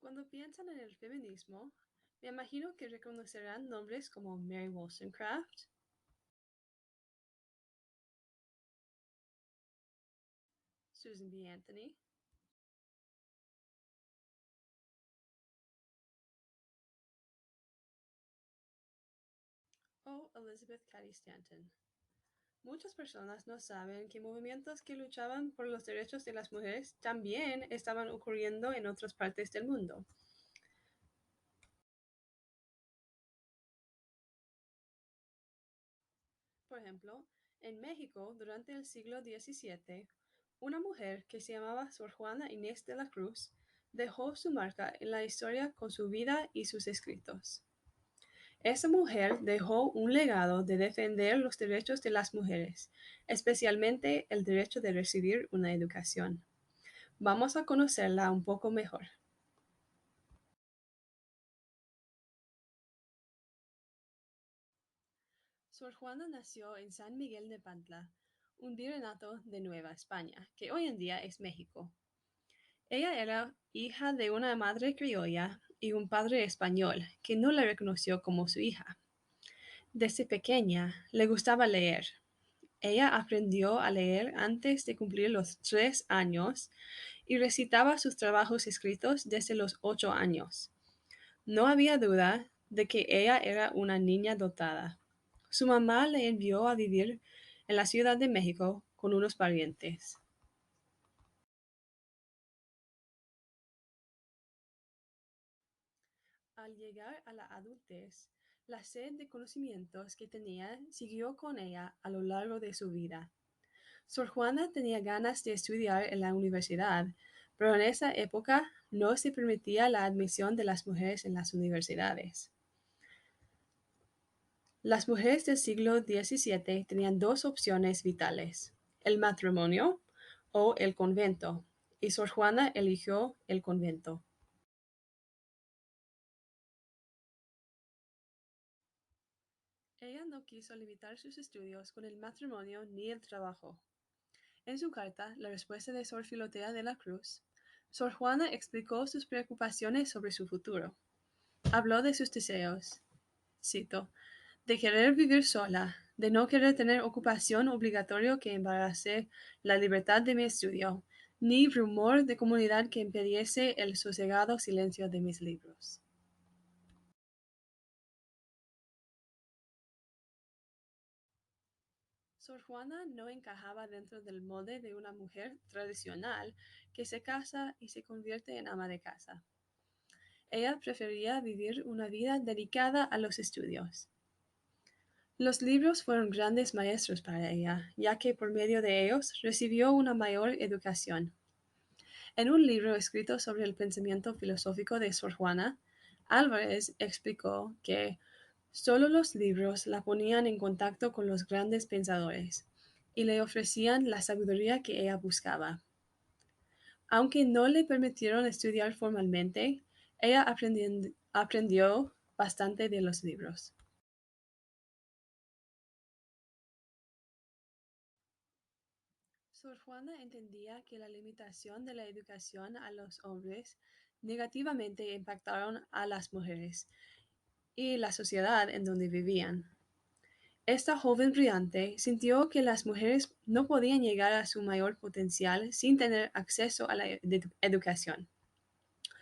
Cuando piensan en el feminismo, me imagino que reconocerán nombres como Mary Wollstonecraft, Susan B. Anthony o Elizabeth Cady Stanton. Muchas personas no saben que movimientos que luchaban por los derechos de las mujeres también estaban ocurriendo en otras partes del mundo. Por ejemplo, en México, durante el siglo XVII, una mujer que se llamaba Sor Juana Inés de la Cruz dejó su marca en la historia con su vida y sus escritos. Esa mujer dejó un legado de defender los derechos de las mujeres, especialmente el derecho de recibir una educación. Vamos a conocerla un poco mejor. Sor Juana nació en San Miguel de Pantla, un virreinato de Nueva España, que hoy en día es México. Ella era hija de una madre criolla y un padre español que no la reconoció como su hija. Desde pequeña le gustaba leer. Ella aprendió a leer antes de cumplir los 3 años y recitaba sus trabajos escritos desde los 8 años. No había duda de que ella era una niña dotada. Su mamá le envió a vivir en la Ciudad de México con unos parientes. Al llegar a la adultez, la sed de conocimientos que tenía siguió con ella a lo largo de su vida. Sor Juana tenía ganas de estudiar en la universidad, pero en esa época no se permitía la admisión de las mujeres en las universidades. Las mujeres del siglo XVII tenían dos opciones vitales, el matrimonio o el convento, y Sor Juana eligió el convento. Ella no quiso limitar sus estudios con el matrimonio ni el trabajo. En su carta, la respuesta de Sor Filotea de la Cruz, Sor Juana explicó sus preocupaciones sobre su futuro. Habló de sus deseos, cito, de querer vivir sola, de no querer tener ocupación obligatoria que embarace la libertad de mi estudio, ni rumor de comunidad que impidiese el sosegado silencio de mis libros. Sor Juana no encajaba dentro del molde de una mujer tradicional que se casa y se convierte en ama de casa. Ella prefería vivir una vida dedicada a los estudios. Los libros fueron grandes maestros para ella, ya que por medio de ellos recibió una mayor educación. En un libro escrito sobre el pensamiento filosófico de Sor Juana, Álvarez explicó que solo los libros la ponían en contacto con los grandes pensadores y le ofrecían la sabiduría que ella buscaba. Aunque no le permitieron estudiar formalmente, ella aprendió bastante de los libros. Sor Juana entendía que la limitación de la educación a los hombres negativamente impactaron a las mujeres y la sociedad en donde vivían. Esta joven brillante sintió que las mujeres no podían llegar a su mayor potencial sin tener acceso a la educación.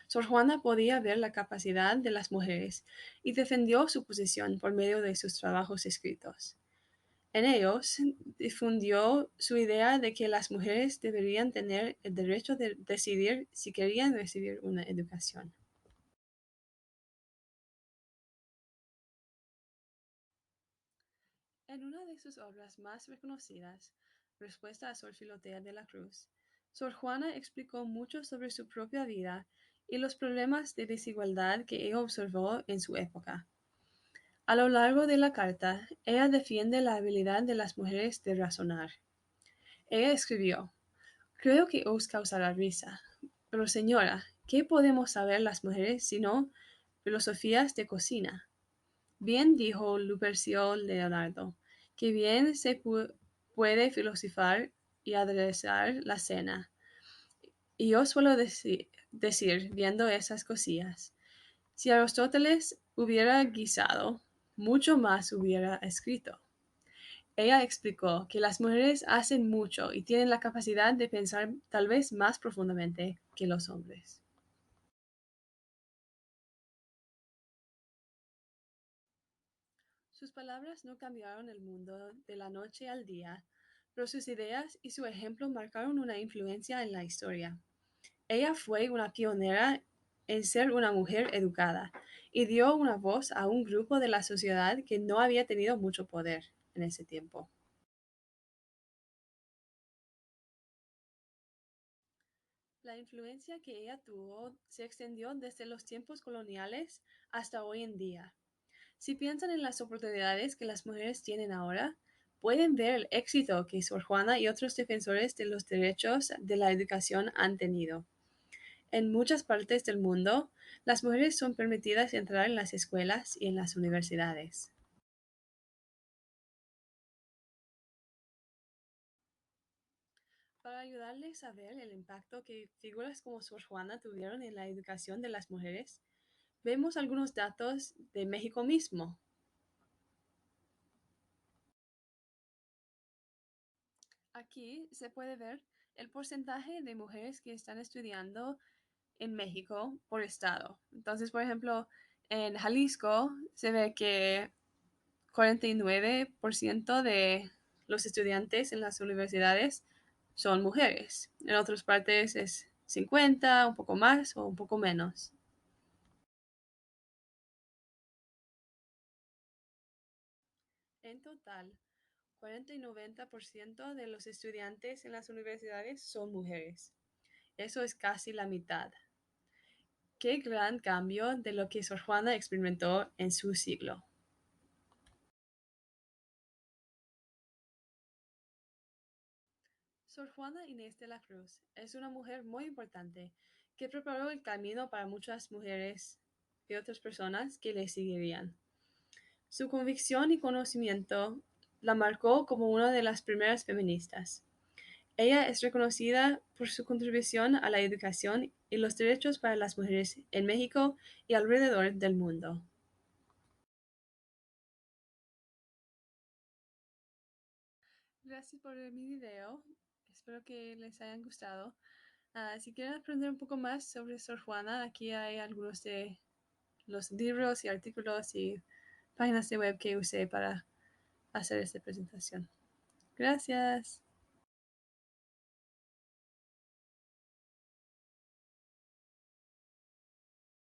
Sor Juana podía ver la capacidad de las mujeres y defendió su posición por medio de sus trabajos escritos. En ellos difundió su idea de que las mujeres deberían tener el derecho de decidir si querían recibir una educación. En una de sus obras más reconocidas, Respuesta a Sor Filotea de la Cruz, Sor Juana explicó mucho sobre su propia vida y los problemas de desigualdad que ella observó en su época. A lo largo de la carta, ella defiende la habilidad de las mujeres de razonar. Ella escribió, creo que os causará risa, pero señora, ¿qué podemos saber las mujeres sino filosofías de cocina? Bien dijo Lupercio Leonardo, que bien se puede filosofar y aderezar la cena. Y yo suelo decir, decir viendo esas cosillas. Si Aristóteles hubiera guisado, mucho más hubiera escrito. Ella explicó que las mujeres hacen mucho y tienen la capacidad de pensar tal vez más profundamente que los hombres. Sus palabras no cambiaron el mundo de la noche al día, pero sus ideas y su ejemplo marcaron una influencia en la historia. Ella fue una pionera en ser una mujer educada y dio una voz a un grupo de la sociedad que no había tenido mucho poder en ese tiempo. La influencia que ella tuvo se extendió desde los tiempos coloniales hasta hoy en día. Si piensan en las oportunidades que las mujeres tienen ahora, pueden ver el éxito que Sor Juana y otros defensores de los derechos de la educación han tenido. En muchas partes del mundo, las mujeres son permitidas entrar en las escuelas y en las universidades. Para ayudarles a ver el impacto que figuras como Sor Juana tuvieron en la educación de las mujeres, vemos algunos datos de México mismo. Aquí se puede ver el porcentaje de mujeres que están estudiando en México por estado. Entonces, por ejemplo, en Jalisco se ve que 49% de los estudiantes en las universidades son mujeres. En otras partes es 50, un poco más o un poco menos. En total, 40 y 90% de los estudiantes en las universidades son mujeres. Eso es casi la mitad. Qué gran cambio de lo que Sor Juana experimentó en su siglo. Sor Juana Inés de la Cruz es una mujer muy importante que preparó el camino para muchas mujeres y otras personas que le seguirían. Su convicción y conocimiento la marcó como una de las primeras feministas. Ella es reconocida por su contribución a la educación y los derechos para las mujeres en México y alrededor del mundo. Gracias por ver mi video. Espero que les hayan gustado. Si quieren aprender un poco más sobre Sor Juana, aquí hay algunos de los libros y artículos y páginas de web que usé para hacer esta presentación. Gracias.